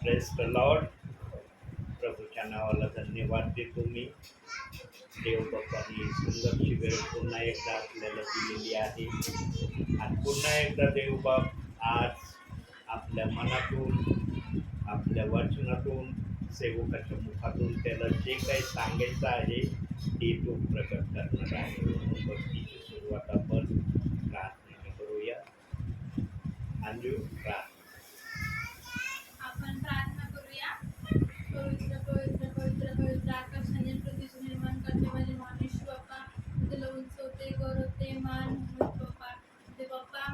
Press the Lord. प्रभूच्या नावाला धन्यवाद देतो मी. देव बाप्पांनी सुंदरची वेळ पुन्हा एकदा आपल्याला दिलेली आहे आणि पुन्हा एकदा देव बाप आज आपल्या मनातून आपल्या वचनातून सेवकाच्या मुखातून त्याला जे काही सांगायचं आहे ते तो प्रकट करणार आहे. म्हणून भक्तीची सुरुवात आपण प्रार्थनेने करूया. अंजू आपण प्रार्थना करूया. पवित्र पवित्र पवित्र पवित्र आकाशाने पृथ्वीचे निर्माण करते माझे मानुष बाप्पा, तुला उंचवते गौरवते मान बाप्पा. ते बाप्पा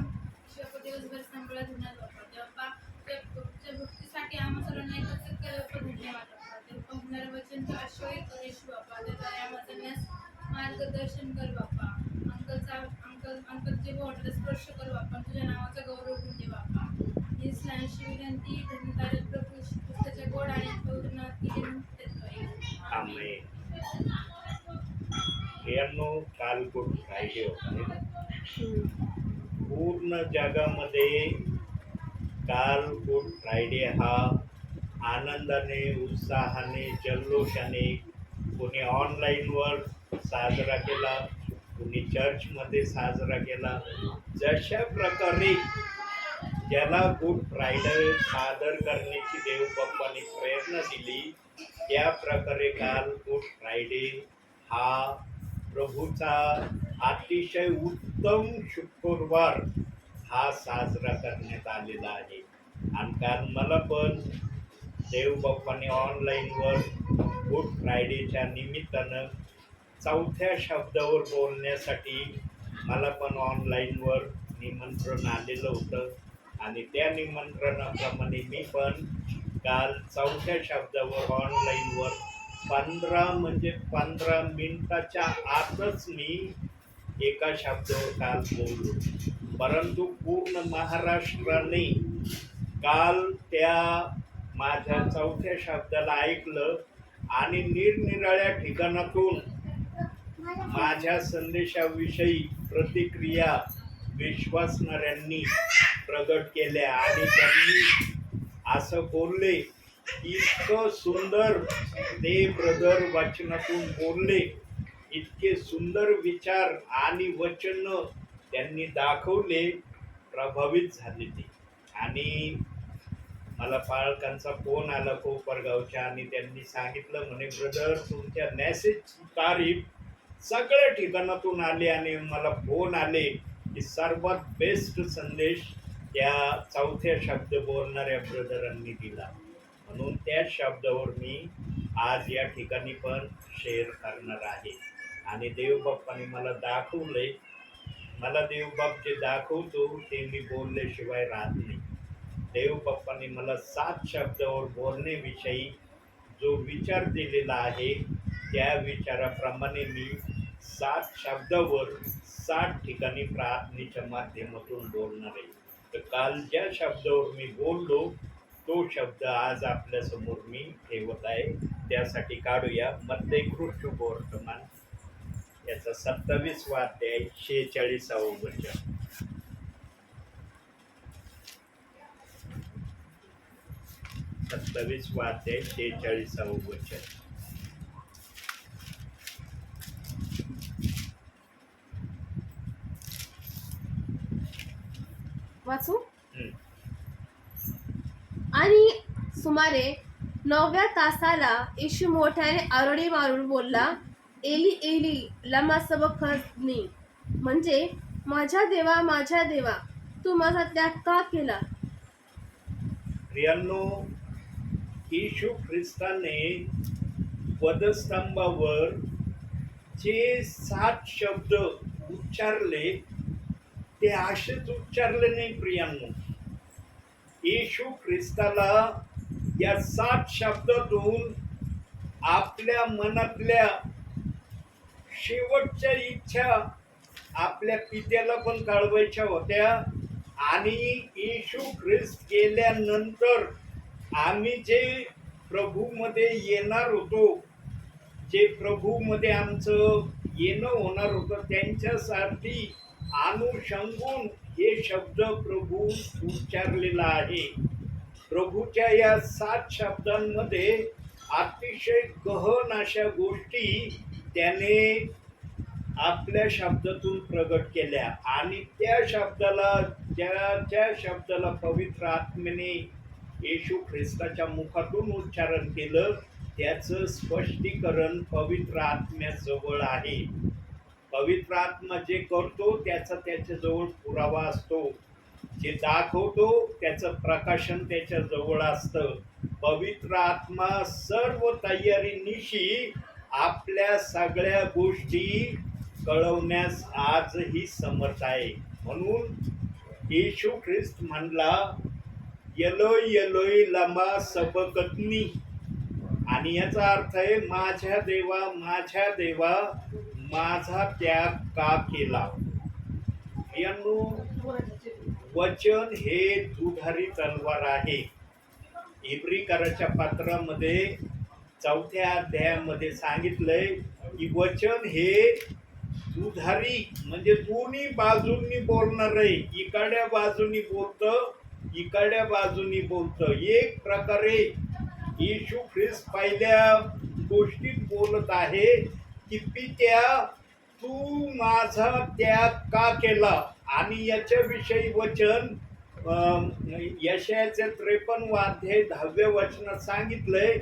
शिवको दिवसभर सांभाळत होणार बाप्पा. ते बाप्पा त्या भक्तीसाठी आम्हा सर्वांना एकत्रित केलं धन्यवाद बाप्पा. ते होणारं वचन तू आश्रयित कर येशू बाप्पा. ते दया वाचण्यास मार्गदर्शन कर बाप्पा. अंकलचे बोटाला स्पर्श कर बाप्पा. तुझ्या नावाचा गौरव होऊन दे बाप्पा. ही स्लॅनची विनंती धन्यतारे प्रभू पुस्तकाच्या गोड आणि पवित्र नावात आमेन. यांनो काल गुड फ्रायडे होता. पूर्ण जगामध्ये काल गुड फ्रायडे हा आनंदाने उत्साहाने जल्लोषाने कोणी ऑनलाईनवर साजरा केला, कोणी चर्चमध्ये साजरा केला. जशा प्रकारे ज्याला गुड फ्रायडे सादर करण्याची देव बाप्पाने प्रेरणा दिली त्या प्रकारे काल गुड फ्रायडे हा प्रभूचा अतिशय उत्तम शुक्रवार हा साजरा करण्यात आलेला आहे. आणि काल मला पण देव बाप्पाने ऑनलाईनवर गुड फ्रायडेच्या निमित्तानं चौथ्या शब्दावर बोलण्यासाठी मला पण ऑनलाईनवर निमंत्रण आलेलं होतं आणि त्या निमंत्रणाप्रमाणे मी पण काल चौथ्या शब्दावर ऑनलाईनवर 15 मिनिटाच्या आतच मी एका शब्दावर काल बोललो. परंतु पूर्ण महाराष्ट्राने काल त्या माझ्या चौथ्या शब्दाला ऐकलं आणि निरनिराळ्या ठिकाणातून माझ्या संदेशाविषयी प्रतिक्रिया विश्वासणाऱ्यांनी प्रगट केल्या आणि त्यांनी असं बोलले, इतकं सुंदर ते ब्रदर वचनातून बोलले, इतके सुंदर विचार आणि वचन त्यांनी दाखवले, प्रभावित झाले ते. आणि मला पालकांचा फोन आला कोपरगावच्या आणि त्यांनी सांगितलं म्हणे ब्रदर तुमच्या मेसेजची तारीफ सगळ्या ठिकाणातून आले आणि मला फोन आले की सर्वात बेस्ट संदेश त्या चौथ्या शब्द बोलणाऱ्या ब्रदरांनी दिला. म्हणून त्या शब्दावर मी आज या ठिकाणी पण शेअर करणार आहे. आणि देवबाप्पाने मला दाखवलंय, मला देवबाप जे दाखवतो ते मी बोलल्याशिवाय राहत नाही. देवबाप्पाने मला 7 शब्दावर बोलण्याविषयी जो विचार दिलेला आहे त्या विचाराप्रमाणे मी 7 शब्दावर 7 ठिकाणी प्रार्थनेच्या माध्यमातून बोलणार आहे. तर काल ज्या शब्दावर मी बोललो तो शब्द आज आपल्यासमोर मी ठेवत आहे. त्यासाठी काढूया मत्तेकृष्ण वर्तमान याचा 27वा अध्याय 46वा वचन. अध्याय 46वा वचन. वाचू. आणि सुमारे 9व्या तासाला येशू मोठ्याने आरडी मारून बोलला, एली एली लमा सबखथनी, म्हणजे माझ्या देवा तू माझा त्याग का केला. प्रियांनो, येशू ख्रिस्ताने वधस्तंभावर जे 7 शब्द उच्चारले ते असेच उच्चारले नाही. प्रियांनो, येशू ख्रिस्ताला या 7 शब्दातून आपल्या मनातल्या शेवटच्या इच्छा आपल्या पित्याला पण कळवायच्या होत्या. आणि येशू ख्रिस्त गेल्यानंतर आम्ही जे प्रभूमध्ये येणार होतो, जे प्रभूमध्ये आमचं येणं होणार होतं, त्यांच्यासाठी अनुषंगून हे शब्द प्रभू उच्चारलेला आहे. प्रभूच्या या 7 शब्दांमध्ये अतिशय गहन अशा गोष्टी त्याने आपल्या शब्दातून प्रगट केल्या आणि त्या शब्दाला पवित्र आत्म्याने येशू ख्रिस्ताच्या मुखातून उच्चारण केलं, त्याचं स्पष्टीकरण पवित्र आत्म्याजवळ आहे. पवित्र आत्मा जे करतो त्याचा त्याच्याजवळ पुरावा असतो, जे दाखवतो त्याचं प्रकाशन त्याच्या जवळ असतं. पवित्र आत्मा सर्व तयारीनिशी आपल्या सगळ्या गोष्टी कळवण्यास आजही समर्थ आहे. म्हणून येशू ख्रिस्त म्हणला, एलोय एलोय लमा सबकतनी, आणि याचा अर्थ आहे, माझ्या देवा माझा त्याग का केला. यांनो, वचन हे दुधारी तलवार आहे. इब्रीकराच्या पत्रामध्ये 4थ्या अध्यायामध्ये सांगितलंय की वचन हे दुधारी म्हणजे दोन्ही बाजूंनी बोलणार आहे. इकडल्या बाजूनी बोलतं, इकडल्या बाजूनी बोलतं. एक प्रकारे येशू ख्रिस्त पहिल्या गोष्टीत बोलत आहे की पित्या, तू माझा त्याग का केला. आणि याच्याविषयी वचन यशायाचे 53 अध्याय 10व्या वचनात सांगितलंय,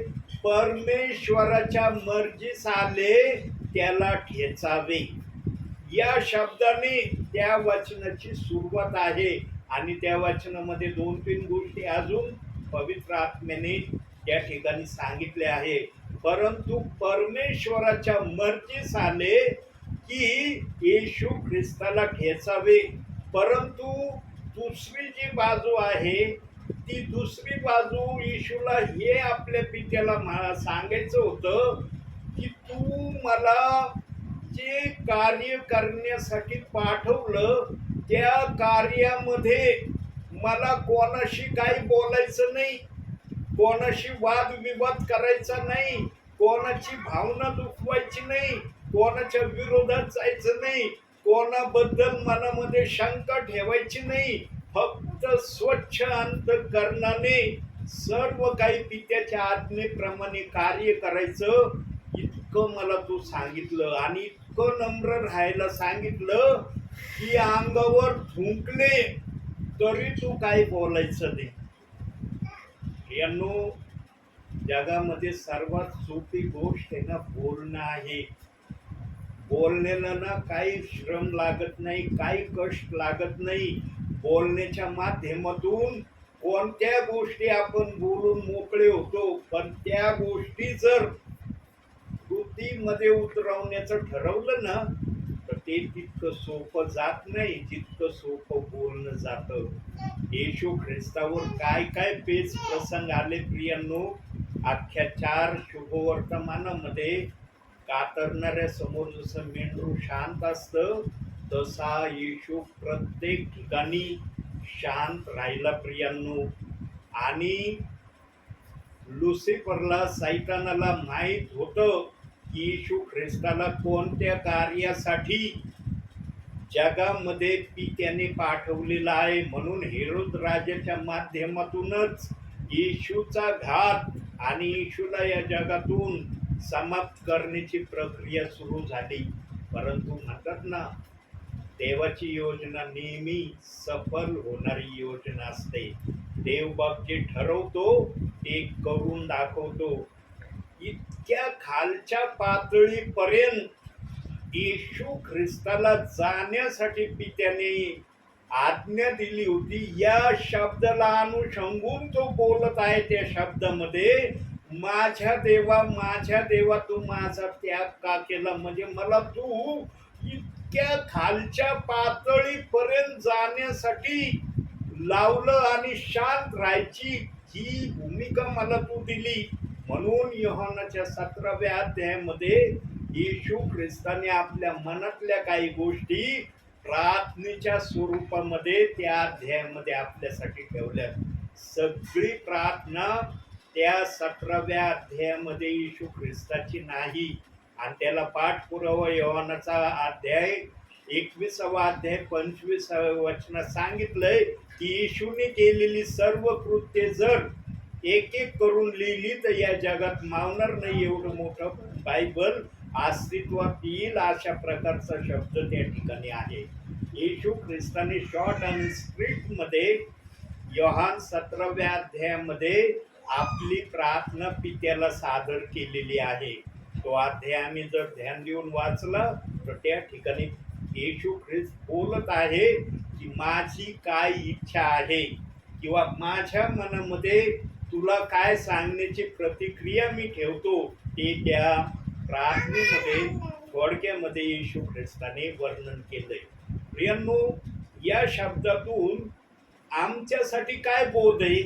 परमेश्वराच्या मर्जीस आले त्याला ठेचावे. या शब्दाने त्या वचनाची सुरुवात आहे आणि त्या वचनामध्ये 2-3 गोष्टी अजून पवित्र आत्म्याने त्या ठिकाणी सांगितल्या आहे. परंतु परमेश्वराच्या मर्जीस आले की येशू ख्रिस्ताला ठेचावे. परंतु दुसरी जी बाजू आहे, ती दुसरी बाजू येशूला हे आपल्या पित्याला सांगायचं होतं की तू मला जे कार्य करण्यासाठी पाठवलं त्या कार्यामध्ये मला कोणाशी काही बोलायचं नाही, कोणाशी वादविवाद करायचा नाही, कोणाची भावना दुखवायची नाही, कोणाच्या विरोधात जायचं नाही, कोणाबद्दल मनामध्ये शंका ठेवायची नाही. फक्त स्वच्छ अंतःकरणाने सर्व काही पित्याच्या आज्ञेप्रमाणे कार्य करायचं, इतकं मला तू सांगितलं. आणि इतकं नम्र राहायला सांगितलं की अंगावर थुंकले तरी तू काही बोलायचं नाही. यांनो, जगामध्ये सर्वात सोपी गोष्ट आहे ना बोलणं आहे. बोलण्याला ना काही श्रम लागत नाही, काही कष्ट लागत नाही. बोलण्याच्या माध्यमातून कोणत्या गोष्टी आपण बोलून मोकळे होतो. पण त्या गोष्टी जर कृतीमध्ये उतरवण्याचं ठरवलं ना तर ते तितकं सोपं जात नाही जितकं सोपं बोलणं जातं. येशू ख्रिस्तावर काय काय पेच प्रसंग आले प्रियांनो. अख्ख्या 4 शुभवर्तमानामध्ये कातरणाऱ्या समोर जसं मेंढरू शांत असतं, तसा येशू प्रत्येक ठिकाणी शांत राहिला प्रियांनो. आणि लुसिफरला, सैतानाला माहीत होतं की येशू ख्रिस्ताला कोणत्या कार्यासाठी जगामध्ये पित्याने पाठवलेला आहे. म्हणून हेरोद राजाच्या माध्यमातूनच येशूचा घात आणि येशूला या जगातून समाप्त करण्याची प्रक्रिया सुरू झाली. परंतु म्हणतात ना, देवाची योजना नेहमी सफल होणारी योजना असते. देव बाप जे ठरवतो ते करून दाखवतो. इतक्या खालच्या पातळीपर्यंत येशू ख्रिस्ताला जाण्यासाठी पित्याने आज्ञा दिली होती. या शब्दाला अनुषंगून तो बोलत आहे. त्या शब्दामध्ये माझ्या देवा तू माझा त्याग का केला. म्हणजे मला तू इतक्या खालच्या पातळीपर्यंत जाण्यासाठी लावलं आणि शांत राहायची ही भूमिका मला तू दिली. म्हणून योहानाच्या 17व्या अध्यायामध्ये येशू ख्रिस्ताने आपल्या मनातल्या काही गोष्टी प्रार्थनेच्या स्वरूपामध्ये त्या अध्यायामध्ये आपल्यासाठी ठेवल्या. सगळी प्रार्थना त्या 17व्या अध्यायामध्ये येशू ख्रिस्ताची नाही. आणि त्याला पाठपुरावा योहानाचा अध्याय 21वा अध्याय 25व्या वचनात सांगितलंय की येशूने केलेली सर्व कृत्ये जर एक एक करून लिहिली तर या जगात मावणार नाही एवढं मोठं बायबल अस्तित्वात येईल अशा प्रकारचा शब्द त्या ठिकाणी आहे. येशू ख्रिस्ताने शॉर्ट अँड स्ट्रीट मध्ये योहान 17व्या अध्यायामध्ये आपली प्रार्थना पित्याला सादर केलेली आहे. तो अध्याय आम्ही जर ध्यान देऊन वाचला तर त्या ठिकाणी येशू ख्रिस्त बोलत आहे की माझी काय इच्छा आहे किंवा माझ्या मनामध्ये तुला काय सांगण्याची प्रतिक्रिया मी ठेवतो ते त्या प्रार्थनेमध्ये थोडक्यामध्ये येशू ख्रिस्ताने वर्णन केलंय. प्रियांनो, या शब्दातून आमच्यासाठी काय बोध आहे?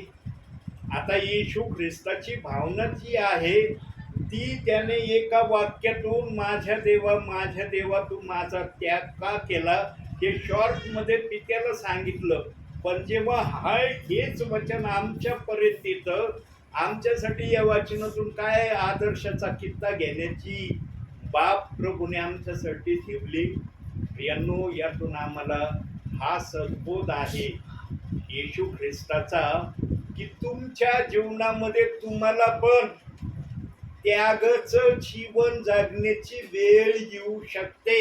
आता येशू ख्रिस्ताची भावना जी आहे ती त्याने एका वाक्यातून माझ्या देवा तू माझा त्याग का केला हे शॉर्ट मध्ये पित्याला सांगितलं. पण जेव्हा हेच वचन आमच्यापर्यंत येतं, आमच्यासाठी या वचनातून काय आदर्शाचा किस्सा घेण्याची बाप प्रभूने आमच्यासाठी ठेवली. प्रियांनो, यातून आम्हाला हा सद्बोध आहे येशू ख्रिस्ताचा की तुमच्या जीवनामध्ये तुम्हाला पण त्यागाचं जीवन जगण्याची वेळ येऊ शकते.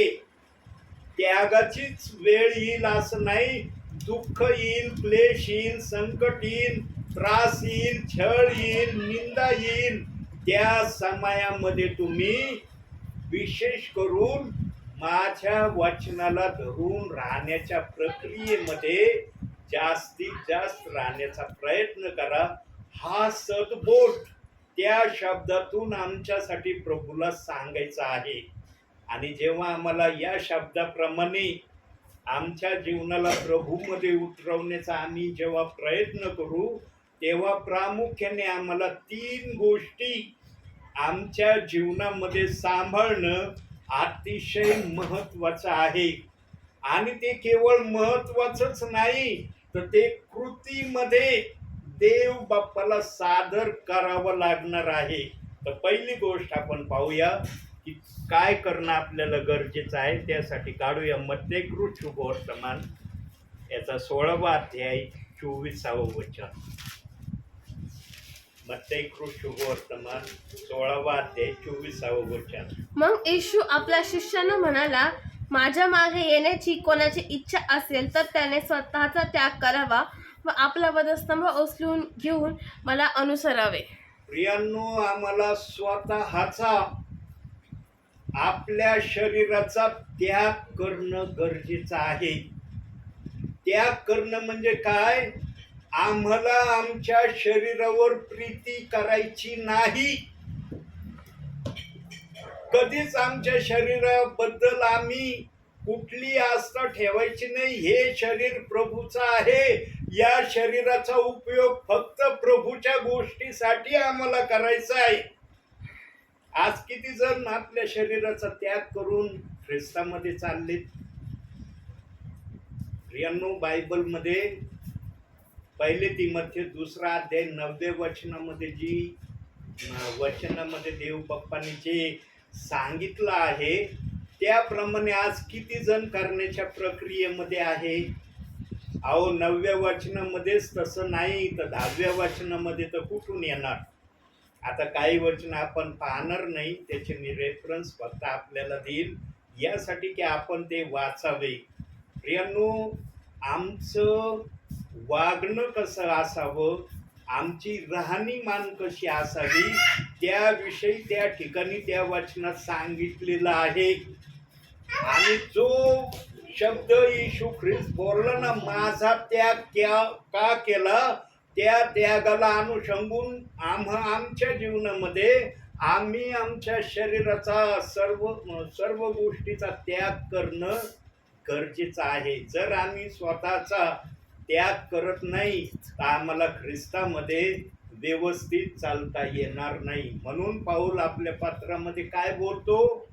त्यागाचीच वेळ येईल असं नाही. दुःख येईल, क्लेश येईल, संकट येईल, त्रास येईल, छळ येईल, निंदा येईल. त्या समयामध्ये तुम्ही विशेष करून माझ्या वचनाला धरून राहण्याच्या प्रक्रियेमध्ये जास्तीत जास्त राहण्याचा प्रयत्न करा. हा सद्बोध त्या शब्दातून आमच्यासाठी प्रभूला सांगायचा आहे. आणि जेव्हा आम्हाला या शब्दाप्रमाणे आमच्या जीवनाला प्रभूमध्ये उतरवण्याचा आम्ही जेव्हा प्रयत्न करू तेव्हा प्रामुख्याने आम्हाला 3 गोष्टी आमच्या जीवनामध्ये सांभाळणं अतिशय महत्वाचं आहे. आणि ते केवळ महत्वाचंच नाही तर ते कृतीमध्ये देव बाप्पाला सादर करावं लागणार आहे. तर पहिली गोष्ट आपण पाहूया की काय करणं आपल्याला गरजेचं आहे. त्यासाठी काढूया मत्तेकृत शुभवर्तमान याचा 16वा अध्याय 24वं वचन. मत्तेकृत शुभवर्तमान 16वा अध्याय 24वं वचन. मग येशू आपल्या शिष्यांना म्हणाला, माझ्या मागे येण्याची कोणाची इच्छा असेल तर त्याने स्वतःचा त्याग करावा व आपला वधस्तंभ उचलून घेऊन मला अनुसरावे. प्रियांनो, आम्हाला स्वतःचा आपल्या शरीराचा त्याग करणं गरजेचं आहे. त्याग करणं म्हणजे काय? आम्हाला आमच्या शरीरावर प्रीती करायची नाही. कधीच आमच्या शरीराबद्दल आम्ही कुठली आस्था ठेवायची नाही. हे शरीर प्रभूचं आहे. या शरीराचा उपयोग फक्त प्रभूच्या गोष्टीसाठी आम्हाला करायचा आहे. आज किती जण आपल्या शरीराचा त्याग करून ख्रिस्तामध्ये चाललेत? प्रियांनो, बायबलमध्ये 1 तिमोथेयुस 2 अध्याय 9व्या वचनामध्ये जी वचनामध्ये देव बाप्पाने जे सांगितलं आहे त्याप्रमाणे आज किती जण करण्याच्या प्रक्रियेमध्ये आहे? अहो, 9व्या वचनामध्येच तसं नाही तर 10व्या वचनामध्ये तर कुठून येणार? आता काही वचन आपण पाहणार नाही, त्याचे मी रेफरन्स फक्त आपल्याला देईल यासाठी की आपण ते वाचावे. प्रियांनो, आमचं वागणं कसं असावं, आमची राहणीमान कशी असावी त्याविषयी त्या ठिकाणी त्या वचनात सांगितलेलं आहे. आणि जो शब्द येशू ख्रिस्त बोलला ना, माझा त्याग का केला, त्या त्यागाला अनुषंगून आमच्या जीवनामध्ये आम्ही आमच्या शरीराचा सर्व गोष्टीचा त्याग करणं गरजेचं आहे. जर आम्ही स्वतःचा त्याग करत नाही तर आम्हाला ख्रिस्तामध्ये व्यवस्थित चालता येणार नाही. म्हणून पाऊल आपल्या पत्रामध्ये काय बोलतो?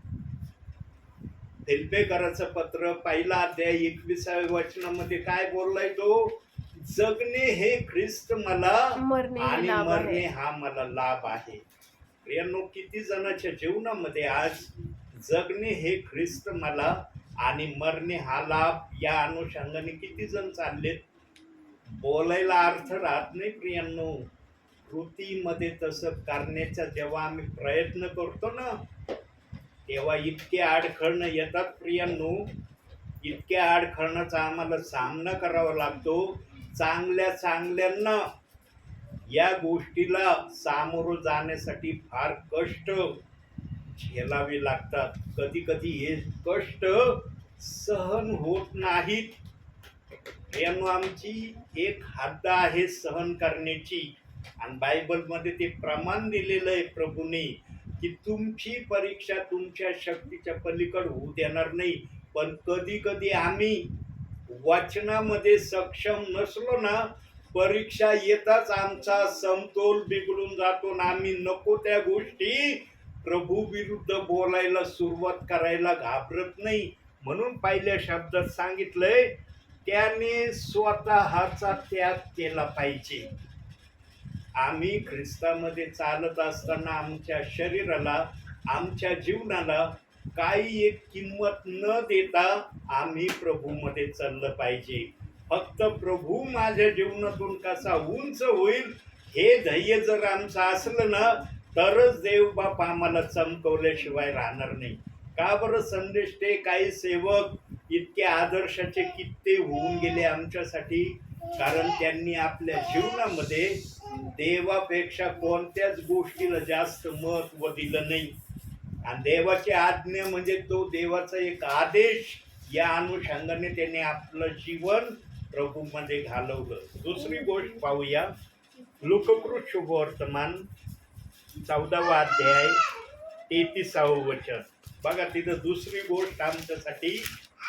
फिलिप्पियराचं पत्र 1 अध्याय 21व्या वचनामध्ये काय बोललाय तो? जगणे हे ख्रिस्त मला आणि मरणे हा मला लाभ आहे. प्रियांनो, किती जणांच्या जीवनामध्ये आज जगणे हे ख्रिस्त मला आणि मरणे हा लाभ या अनुषंगाने किती जण चाललेत? बोलायला अर्थ राहत नाही प्रियांनो. कृतीमध्ये तसं करण्याचा जेव्हा आम्ही प्रयत्न करतो ना, तेव्हा इतके अडखळणं येतात प्रियांनो, इतक्या अडखळणाचा आम्हाला सामना करावा लागतो. चांगल्या चांगल्यांना या गोष्टीला सामोरं जाण्यासाठी फार कष्ट झेलावे लागतात. कधी कधी हे कष्ट सहन होत नाहीत. यानो आमची एक हद्द आहे सहन करण्याची, आणि बायबलमध्ये ते प्रमाण दिलेलं आहे प्रभूने की तुमची परीक्षा तुमच्या शक्तीच्या पलीकडे होऊ देणार नाही. पण कधी कधी आम्ही वाचनामध्ये सक्षम नसलो ना, परीक्षा येताच आमचा समतोल बिघडून जातो ना आम्ही नको त्या गोष्टी प्रभू विरुद्ध बोलायला सुरुवात करायला घाबरत नाही. म्हणून पहिल्या शब्दात सांगितलंय त्याने स्वतःचा त्याग केला पाहिजे. आम्ही ख्रिस्तामध्ये चालत असताना आमच्या शरीराला, आमच्या जीवनाला काही एक किंमत न देता आम्ही प्रभूमध्ये चाललं पाहिजे. फक्त प्रभू माझ्या जीवनातून कसा उंच होईल हे ध्येय जर आमचं असलं ना, तरच देव बाप आम्हाला चमकवल्याशिवाय राहणार नाही. का बरं संदेश ते काही सेवक इतके आदर्शाचे कित्ते होऊन गेले आमच्यासाठी? कारण त्यांनी आपल्या जीवनामध्ये देवापेक्षा कोणत्याच गोष्टीला जास्त महत्व दिलं नाही. आणि देवाची आज्ञा म्हणजे तो देवाचा एक आदेश, या अनुषंगाने त्याने आपलं जीवन प्रभूमध्ये घालवलं. दुसरी गोष्ट पाहूया, लूककृत शुभवर्तमान 14वा अध्याय 33वे वचन. बघा तिथं दुसरी गोष्ट आमच्यासाठी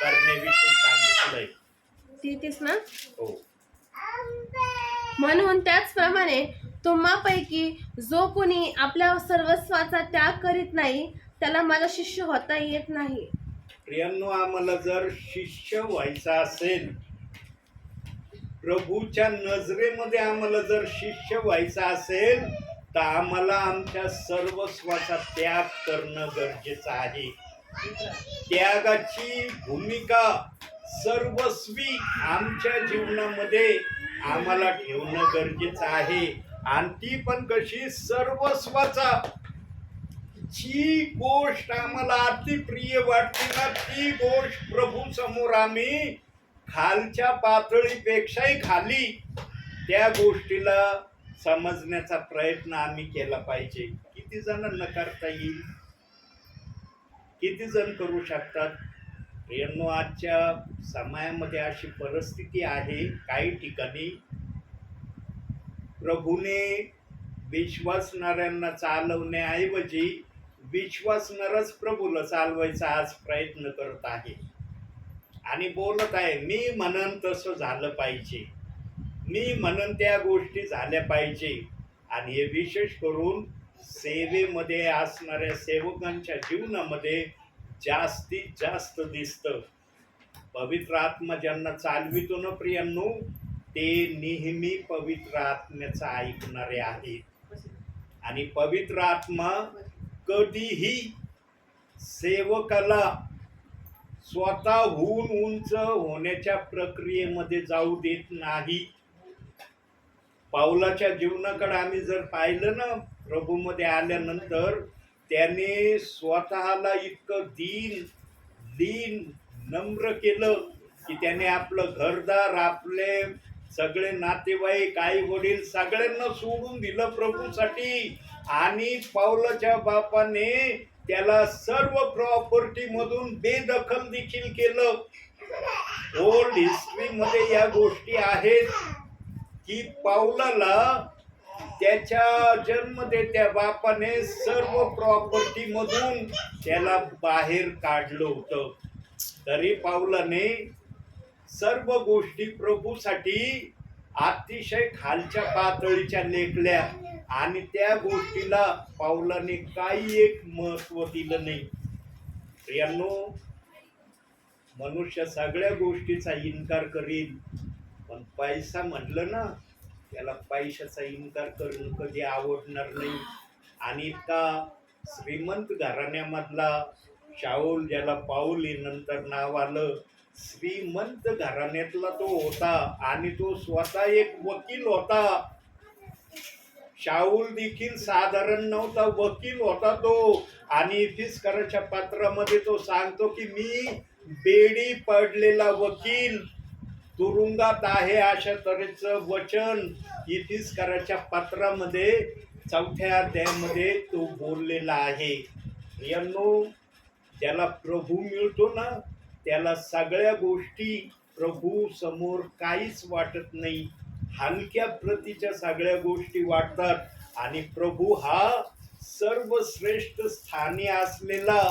करण्याविषयी सांगितलंय. 33 ना. हो. म्हणून त्याचप्रमाणे तुम्हापैकी जो कोणी आपल्या सर्वस्वाचा त्याग करीत नाही त्याला माझा शिष्य होता येत नाही. प्रियांनो, आम्हाला जर शिष्य व्हायचं असेल, प्रभूच्या नजरेमध्ये आम्हाला जर शिष्य व्हायचं असेल, तर आम्हाला आमच्या सर्वस्वाचा त्याग करणं गरजेचं आहे. त्यागाची भूमिका सर्वस्वी आमच्या जीवनामध्ये आम्हाला ठेवणं गरजेचं आहे. आणि ती पण कशी? सर्वस्वाचा. जी गोष्ट आम्हाला अति प्रिय वाटते ना, ती गोष्ट प्रभू समोर आम्ही खालच्या पातळीपेक्षाही खाली त्या गोष्टीला समजण्याचा प्रयत्न आम्ही केला पाहिजे. किती जणांना करता येईल? किती जण करू शकतात? यांनो, आजच्या समयामध्ये अशी परिस्थिती आहे, काही ठिकाणी प्रभूने विश्वासणाऱ्यांना चालवण्याऐवजी विश्वासणारच प्रभूला चालवायचा आज प्रयत्न करत आहे आणि बोलत आहे, मी म्हणन तसं झालं पाहिजे, मी म्हणन त्या गोष्टी झाल्या पाहिजे. आणि हे विशेष करून सेवेमध्ये असणाऱ्या सेवकांच्या जीवनामध्ये जास्तीत जास्त दिसतं. पवित्र आत्मा ज्यांना चालवितो ना प्रियांनो, ते नेहमी पवित्र आत्म्याचं ऐकणारे आहेत. आणि पवित्र आत्मा कधीही सेवकाला स्वतःहून उंच होण्याच्या प्रक्रियेमध्ये जाऊ देत नाही. पाऊलाच्या जीवनाकडे आम्ही जर पाहिलं ना, प्रभूमध्ये आल्यानंतर त्याने स्वतःला इतकं दीन नम्र केलं की त्याने आपलं घरदार, आपले सगळे नातेवाईक, आई वडील सगळ्यांना सोडून दिलं प्रभूसाठी. आणि पाऊलाच्या बापाने त्याला सर्व प्रॉपर्टी मधून बेदखल देखील केलं. ओल्ड हिस्ट्रीमध्ये या गोष्टी आहेत की पाऊलाला त्याच्या जन्मदात्या बापाने सर्व प्रॉपर्टी मधून त्याला बाहेर काढलं होतं. तरी पाऊलाने सर्व गोष्टी प्रभूसाठी अतिशय खालच्या पातळीच्या लेखल्या आणि त्या गोष्टीला पाऊलाने काही एक महत्व दिलं नाही. प्रियांनो, मनुष्य सगळ्या गोष्टीचा इन्कार करील, पण पैसा म्हटलं ना, त्याला पैशाचा इन्कार करणं कधी आवडणार नाही. आणि इतका श्रीमंत घराण्यामधला शाऊल, ज्याला पाऊल नंतर नाव आलं, श्रीमंत घराण्यातला तो होता आणि तो स्वतः एक वकील होता. शाऊल देखील साधारण नव्हता, वकील होता तो. आणि इफिसकराच्या पत्रामध्ये तो सांगतो की मी बेडी पडलेला वकील तुरुंगात आहे, अशा तऱ्हेचं वचन इफिसकराच्या पत्रामध्ये 4थ्या अध्यायामध्ये तो बोललेला आहे. यांनो, ज्याला प्रभू मिळतो ना, त्याला सगळ्या गोष्टी प्रभू समोर काहीच वाटत नाही, हलक्या प्रतीच्या सगळ्या गोष्टी वाटतात. आणि प्रभू हा सर्वश्रेष्ठ स्थानी असलेला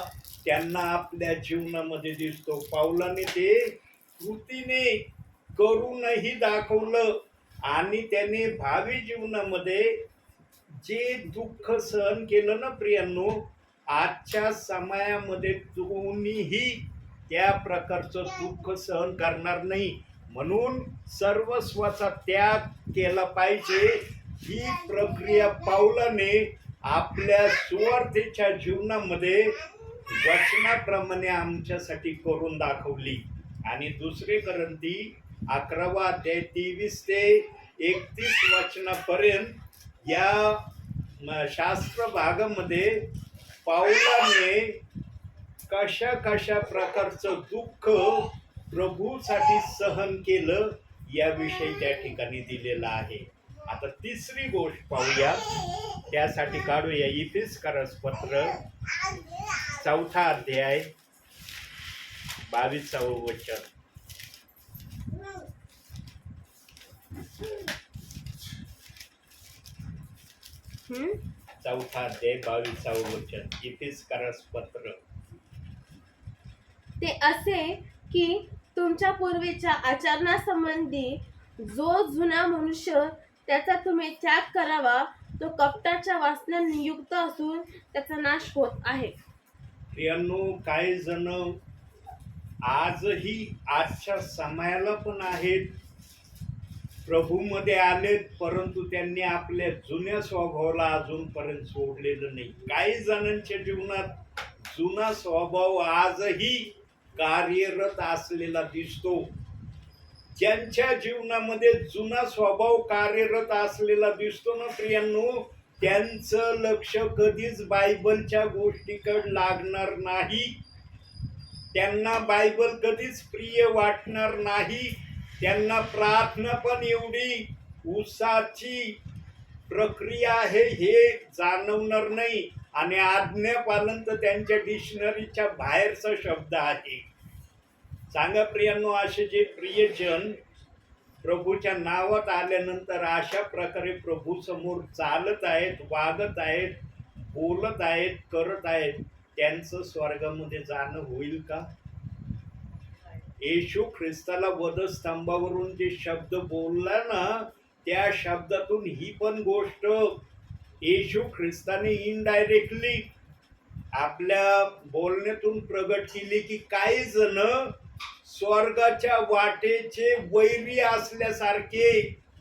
त्यांना आपल्या जीवनामध्ये दिसतो. पौलाने ते कृतीने करूनही दाखवलं. आणि त्याने भावी जीवनामध्ये जे दुःख सहन केलं ना प्रियांनो, आजच्या समयामध्ये कोणीही त्या प्रकारचं दुःख सहन करणार नाही. म्हणून सर्वस्वाचा त्याग केला पाहिजे. ही प्रक्रिया पौलाने आपल्या सुवार्थेच्या जीवनामध्ये वचनाप्रमाणे आमच्यासाठी करून दाखवली. आणि 2 करंती 11 अध्याय 23 ते 31 वचनापर्यंत या शास्त्र भागामध्ये पौलाने कशा कशा प्रकारचं दुःख प्रभूसाठी सहन केलं याविषयी त्या ठिकाणी दिलेलं आहे. आता 3री गोष्ट पाहूया, त्यासाठी काढूया इफिसकरास पत्र 4था अध्याय 22वं वचन. हम्म? 4था अध्याय 22वं वचन, इफिसकरास पत्र. ते असे की तुमच्या पूर्वीच्या आचरणासंबंधी जो जुना मनुष्य त्याचा तुम्ही त्याग करावा, तो कपटाच्या वासनांनी युक्त असून त्याचा नाश होत आहे. प्रियांनो, काही जण आजही आजच्या समयाला पण आहेत, प्रभूमध्ये आलेत, परंतु त्यांनी आपल्या जुन्या स्वभावाला अजूनपर्यंत सोडलेलं नाही. काही जणांच्या जीवनात जुना स्वभाव आजही कार्यरत असलेला दिसतो. ज्यांच्या जीवनामध्ये जुना स्वभाव कार्यरत असलेला दिसतो ना प्रियांनो, त्यांचं लक्ष कधीच बायबलच्या गोष्टीकडे लागणार नाही. त्यांना बायबल कधीच प्रिय वाटणार नाही. त्यांना प्रार्थना पण एवढी उसाची प्रक्रिया आहे हे जाणवणार नाही. आणि आज्ञापालन तर त्यांच्या डिक्शनरीच्या बाहेरचा शब्द आहे. सांगा प्रियांनो, असे जे प्रियजन प्रभूच्या नावात आल्यानंतर अशा प्रकारे प्रभू समोर चालत आहेत, वागत आहेत, बोलत आहेत, करत आहेत, त्यांचं स्वर्गामध्ये जाणं होईल का? येशू ख्रिस्ताला वधस्तंभावरून जे शब्द बोलला ना, त्या शब्दातून ही पण गोष्ट येशू ख्रिस्ताने इनडायरेक्टली आपल्या बोलण्यातून प्रगट केली की काही जण स्वर्गाच्या वाटेचे वैरी असल्यासारखे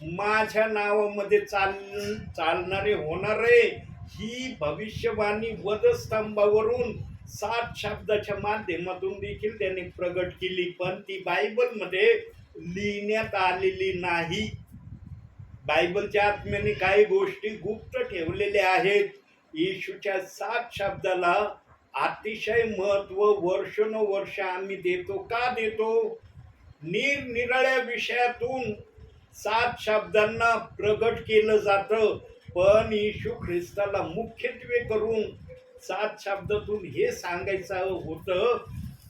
माझ्या नावामध्ये चालणारे होणारे, ही भविष्यवाणी वधस्तंभावरून 7 शब्दाच्या माध्यमातून देखील त्यांनी प्रगट केली. पण ती बायबलमध्ये लिहिण्यात आलेली नाही. बायबलच्या आत्म्याने काही गोष्टी गुप्त ठेवलेल्या आहेत. येशूच्या 7 शब्दाला अतिशय महत्व वर्षानुवर्ष आम्ही देतो. का देतो? निरनिराळ्या विषयातून 7 शब्दांना प्रगट केलं जातं, पण येशू ख्रिस्ताला मुख्यत्वे करून 7 शब्दातून हे सांगायचं होतं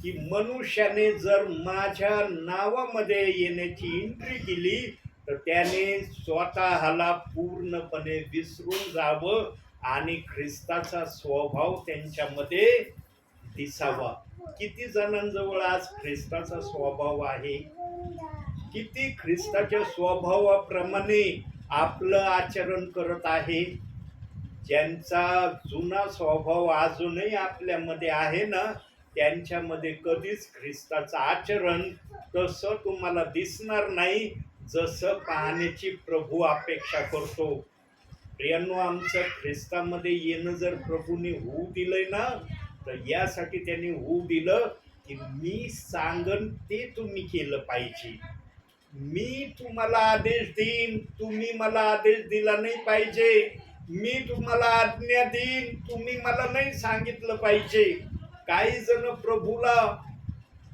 की मनुष्याने जर माझ्या नावामध्ये येण्याची एंट्री केली तर त्याने स्वतःला पूर्णपणे विसरून जावं आणि ख्रिस्ताचा स्वभाव त्यांच्यामध्ये दिसावा. किती जणांजवळ आज ख्रिस्ताचा स्वभाव आहे? किती ख्रिस्ताच्या स्वभावाप्रमाणे आपलं आचरण करत आहे? ज्यांचा जुना स्वभाव अजूनही आपल्यामध्ये आहे ना, त्यांच्यामध्ये कधीच ख्रिस्ताचं आचरण तसं तुम्हाला दिसणार नाही जसं पाहण्याची प्रभू अपेक्षा करतो. प्रियांनो, आमचं ख्रिस्तामध्ये येणं जर प्रभूने होऊ दिलंय ना, तर यासाठी त्यांनी होऊ दिलं की मी सांगन ते तुम्ही केलं पाहिजे. मी तुम्हाला आदेश देईन, तुम्ही मला आदेश दिला नाही पाहिजे. मी तुम्हाला आज्ञा देईन, तुम्ही मला नाही सांगितलं पाहिजे. काही जण प्रभूला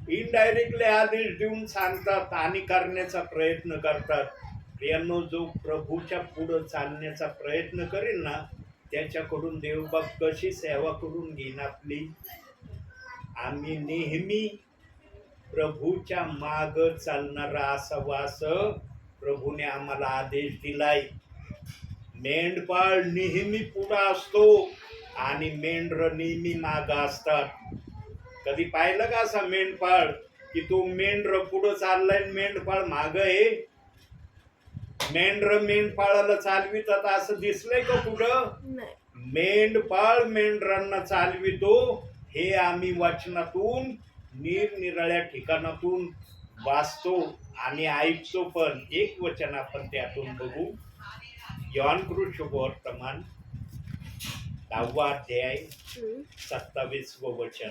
इनडायरेक्टली आदेश देऊन सांगतात आणि करण्याचा प्रयत्न करतात. प्रियांनो, जो प्रभूच्या पुढे चालण्याचा प्रयत्न करेल ना, त्याच्याकडून देवबाप कशी सेवा करून घेईन आपली. आम्ही नेहमी प्रभूच्या माग चालणारा असावा असं प्रभूने आम्हाला आदेश दिलाय. मेंढपाळ नेहमी पुढं असतो आणि मेंढर नेहमी माग असतात. कधी पाहिलं का असा मेंढपाळ की तो मेंढर पुढं चाललाय मेंढपाळ माग आहे? मेंढपाळाला चालवितात असं दिसलंय का कुठं? नाही. मेंढपाळ मेंढरांना चालवितो हे आम्ही वचनातून निरनिराळ्या ठिकाणातून वाचतो आणि ऐकतो. पण एक वचन आपण त्यातून बघू. योहान शुभवर्तमान 10वा अध्याय 27वं वचन.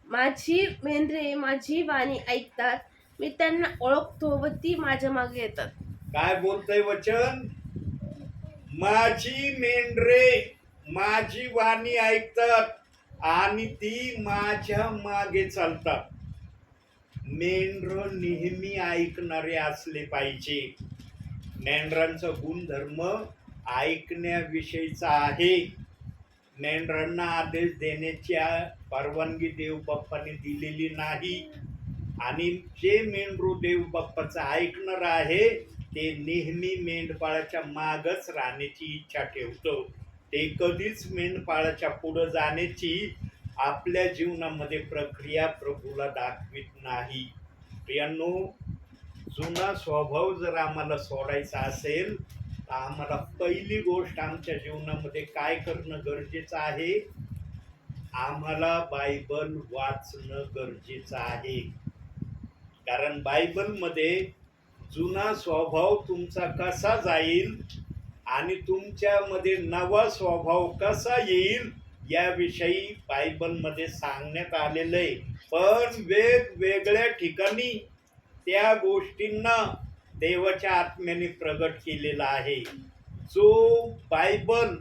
माझी मेंढरे माझी वाणी ऐकतात, मी त्यांना ओळखतो व ती माझ्या मागे येतात. काय बोलतंय वचन? माझी मेंढरे माझी वाणी ऐकतात आणि ती माझ्या मागे चालतात. मेंढर नेहमी ऐकणारे असले पाहिजे. मेंढरांचा गुणधर्म ऐकण्याविषयीचा आहे. मेंढरांना आदेश देण्याची परवानगी देवबाप्पाने दिलेली नाही. आणि जे मेंढरू देवबाप्पाचं ऐकणार आहे ते नेहमी मेंढपाळाच्या मागच राहण्याची इच्छा ठेवतो. ते कधीच मेंढपाळाच्या पुढे जाण्याची आपल्या जीवनामध्ये प्रक्रिया प्रभूला दाखवित नाही. प्रियांनो, जुना स्वभाव जर आम्हाला सोडायचा असेल तर आम्हाला पहिली गोष्ट आमच्या जीवनामध्ये काय करणं गरजेचं आहे? आम्हाला बायबल वाचणं गरजेचं आहे. कारण बायबलमध्ये जुना स्वभाव तुमचा कसा जाईल आणि तुमच्यामध्ये नवा स्वभाव कसा येईल याविषयी बायबलमध्ये सांगण्यात आलेलं आहे. पण वेगवेगळ्या ठिकाणी त्या गोष्टींना देवाच्या आत्म्याने प्रगट केलेला आहे. जो बायबल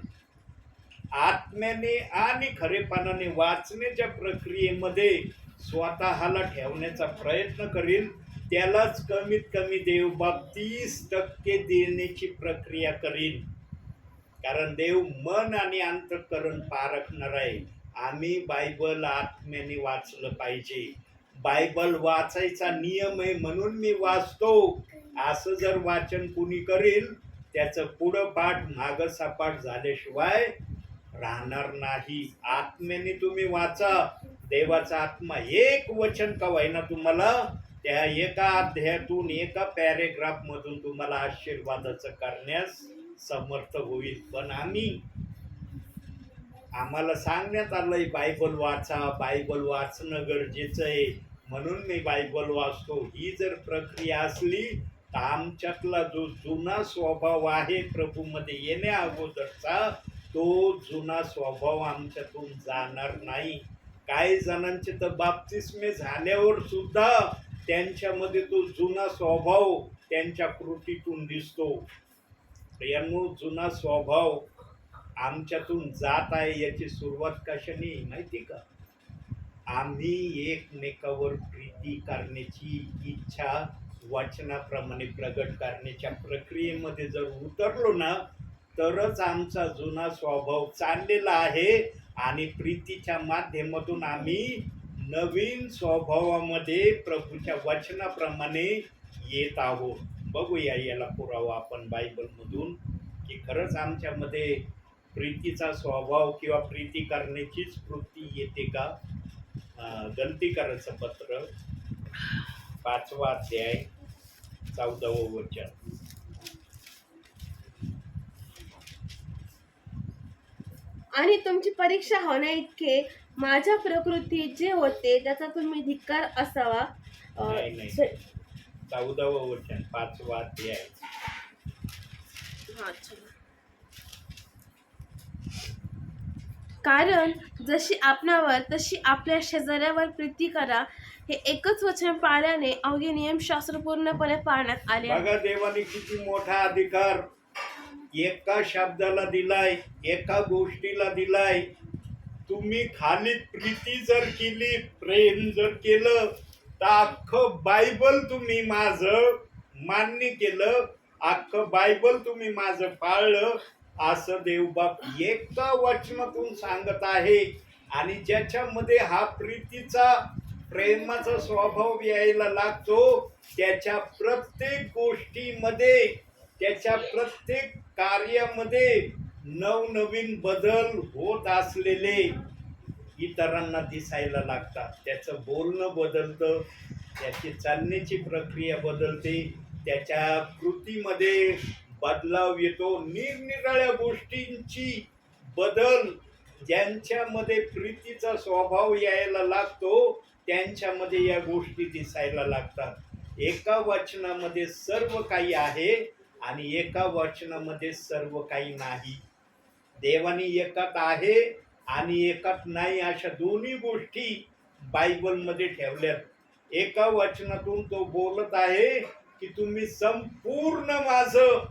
आत्म्याने आणि खरेपणाने वाचण्याच्या प्रक्रियेमध्ये स्वतःला ठेवण्याचा प्रयत्न करील त्यालाच कमीत कमी देवबाप 30% देण्याची प्रक्रिया करील. कारण देव मन आणि अंतःकरण पारखणार आहे. आम्ही बायबल आत्म्याने वाचलं पाहिजे. बायबल वाचायचा नियम आहे म्हणून मी वाचतो असं जर वाचन कुणी करील त्याचं पुढं पाठ मागं सपाट झाल्याशिवाय राहणार नाही. आत्म्याने तुम्ही वाचा. देवाचा आत्मा एक वचन का होईना तुम्हाला त्या एका अध्यायातून एका पॅरेग्राफ मधून तुम्हाला आशीर्वादाचं करण्यास समर्थ होईल. पण आम्हाला सांगण्यात आलंय बायबल वाचा, बायबल वाचणं गरजेचं आहे म्हणून मी बायबल वाचतो. ही जर प्रक्रिया असली तर आमच्यातला जो जुना स्वभाव आहे प्रभूमध्ये येण्या अगोदरचा तो जुना स्वभाव आमच्यातून जाणार नाही. काही जणांचे तर बाप्तिस्मे झाल्यावर सुद्धा त्यांच्यामध्ये तो जुना स्वभाव त्यांच्या कृतीतून दिसतो. प्रियांनो, जुना स्वभाव आमच्यातून जात आहे याची सुरुवात कशाने माहिती का? आम्ही एकमेकावर प्रीती करण्याची इच्छा वचनाप्रमाणे प्रगट करण्याच्या प्रक्रियेमध्ये जर उतरलो ना तरच आमचा जुना स्वभाव चाललेला आहे आणि प्रीतीच्या माध्यमातून आम्ही नवीन स्वभावामध्ये प्रभूच्या वचनाप्रमाणे येत आहोत. बघूया याला पुरावा आपण बायबलमधून की खरंच आमच्यामध्ये प्रीतीचा स्वभाव किंवा प्रीती करण्याचीच वृत्ती येते का. गलतीकाराचं पत्र 5वा अध्याय 14वं वचन. आणि तुमची परीक्षा होण्या इतके माझ्या प्रकृती जे होते त्याचा तुम्ही धिक्कार असावा. नाही 14वं वचन 5वा अध्याय. कारण जशी आपणावर तशी आपल्या शेजाऱ्यावर प्रीती करा हे एकच वचन पाळल्याने अवघे नियमशास्त्र पूर्णपणे पाळण्यात आले आहे. बघा, देवाने किती मोठा अधिकार एका शब्दाला दिलाय, एका गोष्टीला दिलाय. तुम्ही खाली प्रीती जर केली, प्रेम जर केलं, तर अख्खं बायबल तुम्ही माझं मान्य केलं, अख्खं बायबल तुम्ही माझं पाळलं, असं देवबाप एका वचनातून सांगत आहे. आणि ज्याच्यामध्ये हा प्रीतीचा प्रेमाचा स्वभाव यायला लागतो, त्याच्या प्रत्येक गोष्टीमध्ये, त्याच्या प्रत्येक कार्यामध्ये नवनवीन बदल होत असलेले इतरांना दिसायला लागतात. त्याचं बोलणं बदलतं, त्याची चालण्याची प्रक्रिया बदलते, त्याच्या कृतीमध्ये बदलाव येतो. निरनिराळ्या गोष्टींची बदल ज्यांच्यामध्ये प्रीतीचा स्वभाव यायला लागतो, त्यांच्यामध्ये या गोष्टी दिसायला लागतात. एका वचनामध्ये सर्व काही आहे आणि एका वचनामध्ये सर्व काही नाही. देवाने एकात आहे आणि एकात नाही अशा दोन्ही गोष्टी बायबलमध्ये ठेवल्यात. एका वचनातून तो बोलत आहे की तुम्ही संपूर्ण माझं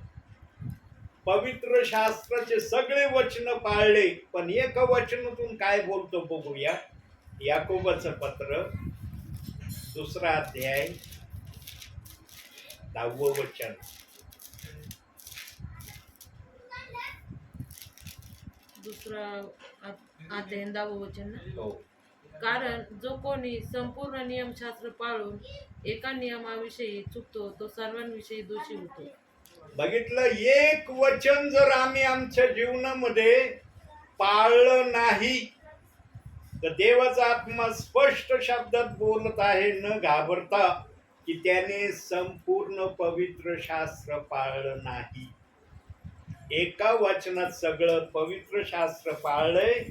पवित्र शास्त्राचे सगळे वचन पाळले. पण एका वचनातून काय बोलतो बघूया. याकोबाचं पत्र 2 अध्याय 10 वचन. दुसरा अध्याय 10 वचन ना? हो. कारण जो कोणी संपूर्ण नियमशास्त्र पाळून एका नियमाविषयी चुकतो तो सर्वांविषयी दोषी होतो. बघितलं, एक वचन जर आम्ही आमच्या जीवनामध्ये पाळलं नाही, तर देवाचा आत्मा स्पष्ट शब्दात बोलत आहे, न घाबरता, की त्याने संपूर्ण पवित्र शास्त्र पाळलं नाही. एका वचनात सगळं पवित्र शास्त्र पाळलंय,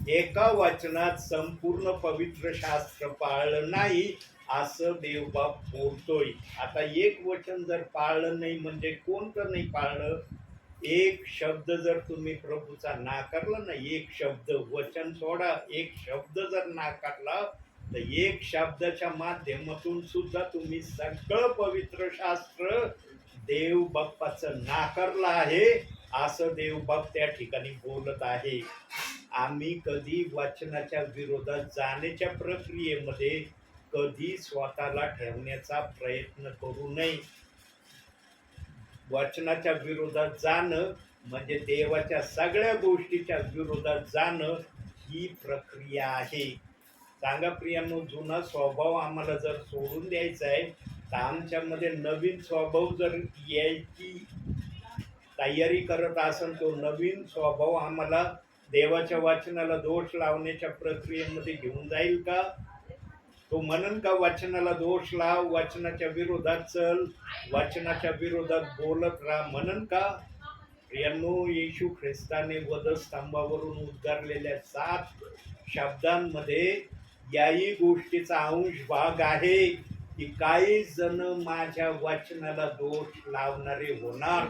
एका वचनात संपूर्ण पवित्र शास्त्र पाळलं नाही, असं देवबाप बोलतोय. आता एक वचन जर पाळलं नाही म्हणजे कोणतं नाही पाळलं? एक शब्द जर तुम्ही प्रभूचा नाकारला ना, एक शब्द, वचन सोडा, एक शब्द जर नाकारला, तर एक शब्दाच्या माध्यमातून सुद्धा तुम्ही सगळं पवित्र शास्त्र देव बाप्पाचं नाकारलं आहे, असं देवबाप त्या ठिकाणी बोलत आहे. आम्ही कधी वचनाच्या विरोधात जाण्याच्या प्रक्रियेमध्ये कधी स्वतःला ठेवण्याचा प्रयत्न करू नये. वचनाच्या विरोधात जाणं म्हणजे देवाच्या सगळ्या गोष्टीच्या विरोधात जाणं ही प्रक्रिया आहे. सांगा प्रियांनो, जुना स्वभाव आम्हाला जर सोडून द्यायचा आहे, तर आमच्यामध्ये नवीन स्वभाव जर यायची तयारी करत असेल, तो नवीन स्वभाव आम्हाला देवाच्या वचनाला दोष लावण्याच्या प्रक्रियेमध्ये घेऊन जाईल का? तो म्हणन का वचनाला दोष लाव, वचनाच्या विरोधात चल, वचनाच्या विरोधात बोलत राहा, म्हणन का? प्रियांनो, येशू ख्रिस्ताने वधस्तंभावरून उद्गारलेल्या 7 शब्दांमध्ये याही गोष्टीचा अंश भाग आहे की काही जण माझ्या वचनाला दोष लावणारे होणार.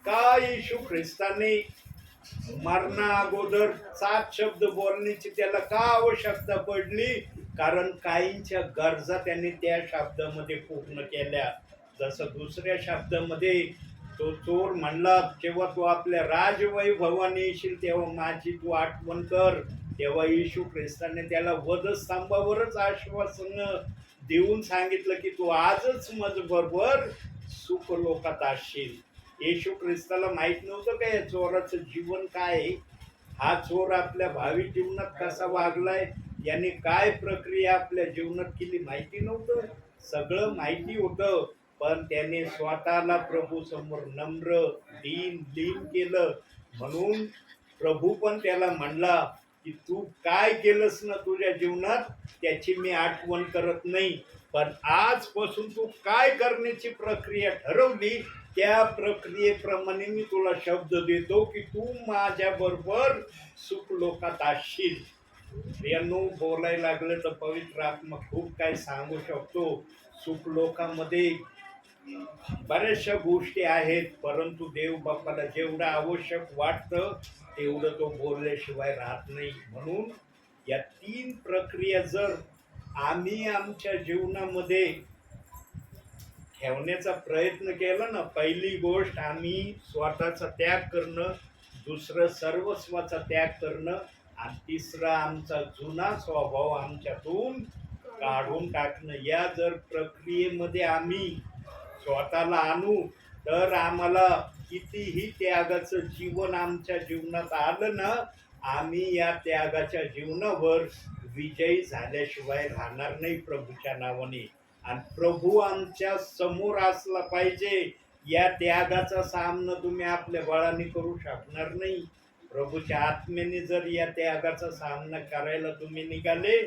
का येशू ख्रिस्ताने मरणा अगोदर 7 शब्द बोलण्याची त्याला का आवश्यकता पडली? कारण काहींच्या गरजा त्यांनी त्या शब्दामध्ये पूर्ण केल्या. जसं दुसऱ्या शब्दामध्ये तो चोर म्हणला, जेव्हा तू आपल्या राजवैभवाने येशील तेव्हा माझी तू आठवण कर. तेव्हा येशू ख्रिस्ताने त्याला वधस्तंभावरच आश्वासन देऊन सांगितलं की तू आजच माझ्याबरोबर सुख लोकात असशील. येशू ख्रिस्ताला माहित नव्हतं का या चोराचं जीवन काय आहे, हा चोर आपल्या भावी जीवनात कसा वागलाय, याने काय प्रक्रिया आपल्या जीवनात केली माहिती नव्हतं. सगळं माहिती होतं, पण त्याने स्वतःला प्रभू समोर नम्र लीन केलं. म्हणून प्रभू पण त्याला म्हणला की तू काय केलंस ना तुझ्या जीवनात त्याची मी आठवण करत नाही, पण आजपासून तू काय करण्याची प्रक्रिया ठरवली त्या प्रक्रियेप्रमाणे मी तुला शब्द देतो की तू माझ्या बरोबर सुख लोकात असशील. यांनो, बोलायला लागलं तर पवित्र आत्मा खूप काही सांगू शकतो. सुख लोकांमध्ये बऱ्याचशा गोष्टी आहेत, परंतु देव बाप्पाला जेवढं आवश्यक वाटतं तेवढं तो बोलल्याशिवाय राहत नाही. म्हणून या 3 प्रक्रिया जर आम्ही आमच्या जीवनामध्ये ठेवण्याचा प्रयत्न केला ना, पहिली गोष्ट आम्ही स्वतःचा त्याग करणं, दुसरं सर्वस्वाचा त्याग करणं, आणि तिसरा आमचा जुना स्वभाव आमच्यातून काढून टाकणं. या जर प्रक्रियेमध्ये आम्ही स्वतःला आणू तर आम्हाला कितीही त्यागाचं जीवन आमच्या जीवनात आलं ना, आम्ही या त्यागाच्या जीवनावर विजयी झाल्याशिवाय राहणार नाही प्रभूच्या नावाने. आणि प्रभू आमच्या समोर असला पाहिजे. या त्यागाचा सामना तुम्ही आपल्या बळाने करू शकणार नाही. प्रभूच्या आत्म्याने जर या त्यागाचा सामना करायला तुम्ही निघाले,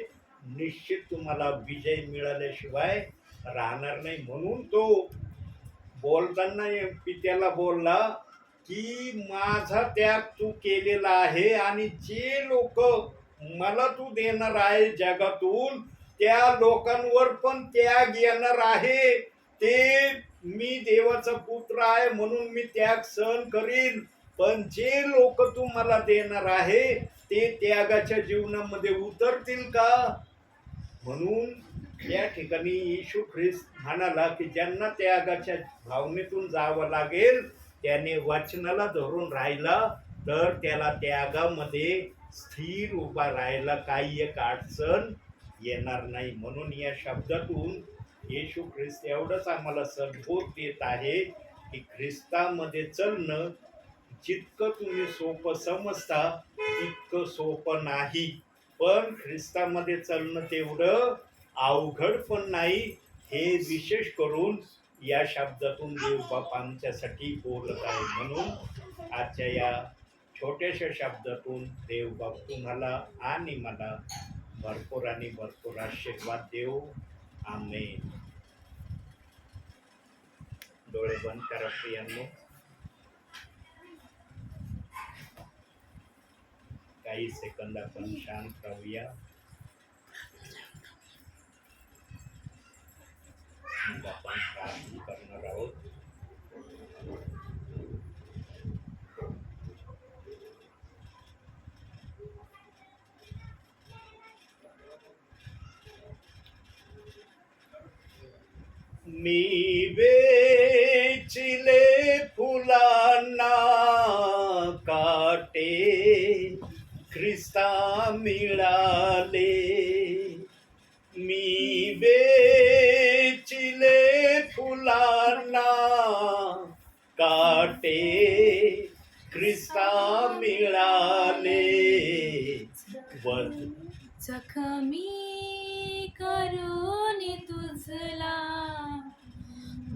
निश्चित तुम्हाला विजय मिळाल्याशिवाय राहणार नाही. म्हणून तो बोलताना पित्याला बोलला की माझा त्याग तू केलेला आहे, आणि जे लोक मला तू देणार आहे जगातून, त्या लोकांवर पण त्याग येणार आहे. ते मी देवाचा पुत्र आहे म्हणून मी त्याग सहन करीन, पण जे लोक तू मला देणार आहे ते त्यागाच्या जीवनामध्ये उतरतील का? म्हणून या ठिकाणी येशू ख्रिस्त म्हणाला की ज्यांना त्यागाच्या भावनेतून जावं लागेल त्याने वचनाला धरून राहिला तर त्याला त्यागामध्ये स्थिर उभा राहायला काही एक अडचण येणार नाही. म्हणून या शब्दातून येशू ख्रिस्त एवढंच आम्हाला सद्बोध देत आहे की ख्रिस्तामध्ये चालणं जितकं तुम्ही सोपं समजता तितकं सोपं नाही, पण ख्रिस्तामध्ये चालणं तेवढं अवघड पण नाही. हे विशेष करून या शब्दातून देवबाप आमच्यासाठी बोलत आहे. म्हणून आजच्या या छोट्याशा शब्दातून देवबाप तुम्हाला आणि मला भरपूर आणि भरपूर आशीर्वाद देव. आमेन. डोळे बंद करा प्रियांनो. काही सेकंद आपण शांत राहूया. मग आपण प्रार्थना करणार आहोत. मी वेचिले फुलांना काटे ख्रिस्ता मिळाले. मी वेचिले फुलांना काटे ख्रिस्ता मिळाले. जखमी करून तुझला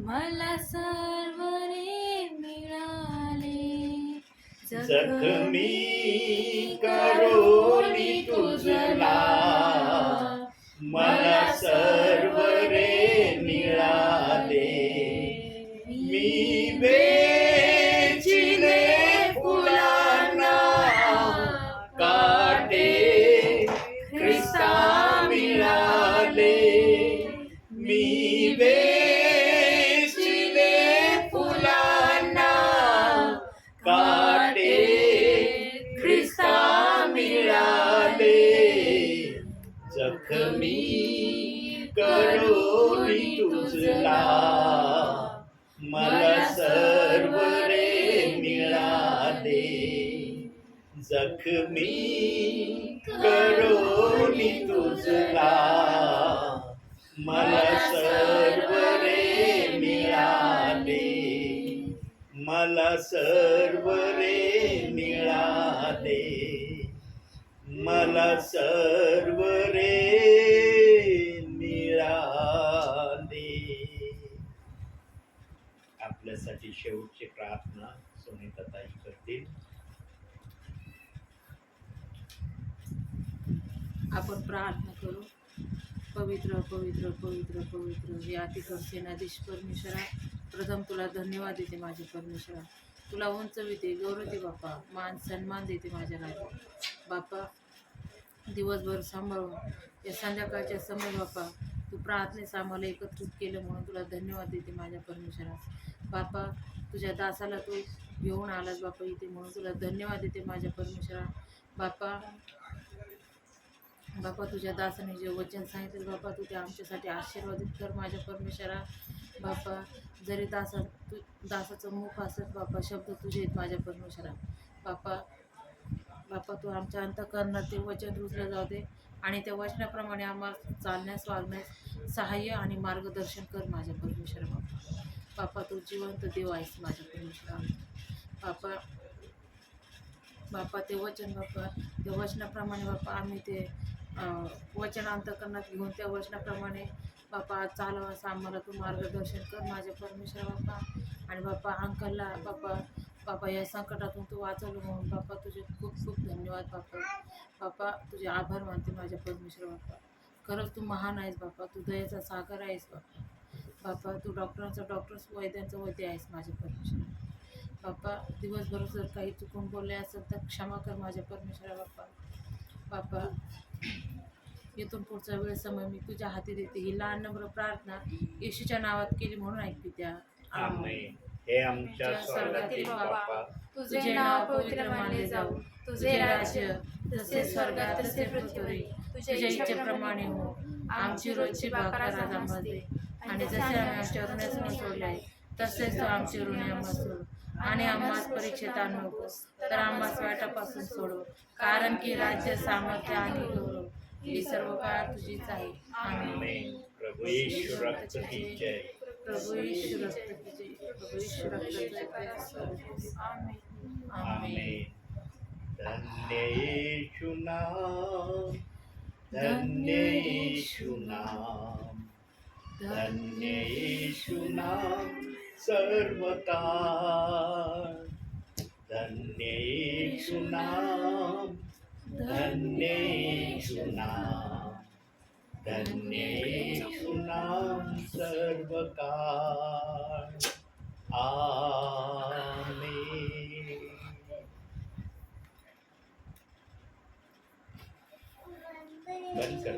मला सर्व रे मिळाले. जखमी करून तुझला मला सर्व रे मिळाले. मी वेचिले फुलांना काटे ख्रिस्ता मिळाले. मी वेचिले फुलांना काटे ख्रिस्ता मिळाले. जखमी करून तुझला मला सर्व रे मिळाले. जखमी करून तुझला मला सर्व रे मिळाले. मला सर्व रे मिळाले. मला सर्व रे मिळाले. आपल्यासाठी शेवटची प्रार्थना सुनीताताई करतील. आपण प्रार्थना करू. पवित्र पवित्र पवित्र पवित्र हे अतिकर सेनाधीश परमेश्वरा, प्रथम तुला धन्यवाद देते माझे परमेश्वरा. तुला उंचविते, गौरवते बाप्पा, मान सन्मान देते माझ्या राजा. बाप्पा दिवसभर सांभाळून या संध्याकाळच्या समय बाप्पा तू प्रार्थनेस आम्हाला एकत्रित केलं म्हणून तुला धन्यवाद देते माझ्या परमेश्वरा. बाप्पा तुझ्या दासाला तू घेऊन आलास बाप्पा इथे म्हणून तुला धन्यवाद देते माझ्या परमेश्वरा. बाप्पा बापा तुझ्या दासाने जे वचन सांगितलं बापा तू ते आमच्यासाठी आशीर्वादित कर माझ्या परमेश्वरा. बापा जरी दासाचं मुख असत बापा शब्द तुझे आहेत माझ्या परमेश्वरा. बापा बापा तू आमच्या अंतःकरणात ते वचन रुजलं जाऊ दे आणि त्या वचनाप्रमाणे आम्हाला चालण्यास वागण्यास सहाय्य आणि मार्गदर्शन कर माझ्या परमेश्वरा. बापा बापा तू जिवंत देव आहेस माझ्या परमेश्वरा. बापा बापा ते वचन बापा त्या वचनाप्रमाणे बापा आम्ही ते वचन अंतःकरणात घेऊन त्या वचनाप्रमाणे बापा चालव असं आम्हाला तू मार्गदर्शन कर माझ्या परमेश्वरा. बापा आणि बापा अंकलला बापा बापा या संकटातून तू वाचवलं म्हणून बापा तुझे खूप खूप धन्यवाद बापा. बापा तुझे आभार मानते माझ्या परमेश्वर. बापा खरंच तू महान आहेस बापा. तू दयेचा सागर आहेस बापा. बापा तू डॉक्टर्स वैद्यांचं वैद्य आहेस माझ्या परमेश्वर. बापा दिवसभर जर काही चुकून बोलले असेल तर क्षमा कर माझ्या परमेश्वरा. बापा बापा इथून पुढचा वेळ समय मी तुझ्या हाती देते. ही लहान नम्र प्रार्थना येशूच्या नावात केली म्हणून ऐकते त्या. आमेन. हे आमच्या स्वर्गातील बाप्पा, तुझे नाव पवित्र मानले जाऊ. तुझे राज्य जसे स्वर्गात तसे पृथ्वीवर. तुझ्या इच्छेप्रमाणे हो. आमची रोजची भाकर आज आम्हाला दे. आणि जसे आम्ही आमच्या ऋणास सोडले आहे तसेच तू आमचे ऋण आम्हाला सोड. आणि आम्हास परीक्षेत आणू नकोस तर आम्हास वाईटापासून सोडव. कारण की राज्य सामर्थ्य आणि गौरव ही सर्व काळ तुझीच आहे. आमेन. आमेन. प्रभू येशू रक्त की जय. प्रभू येशू रक्त की जय. प्रभू येशू रक्त की जय. आमेन. आमेन. धन्य येशू नाम, धन्य येशू नाम, धन्य येशू नाम सर्वकाळ. धन्य येशू नाम, धन्य येशू नाम, धन्य येशू नाम सर्वकाळ. आमेन. बंद कर.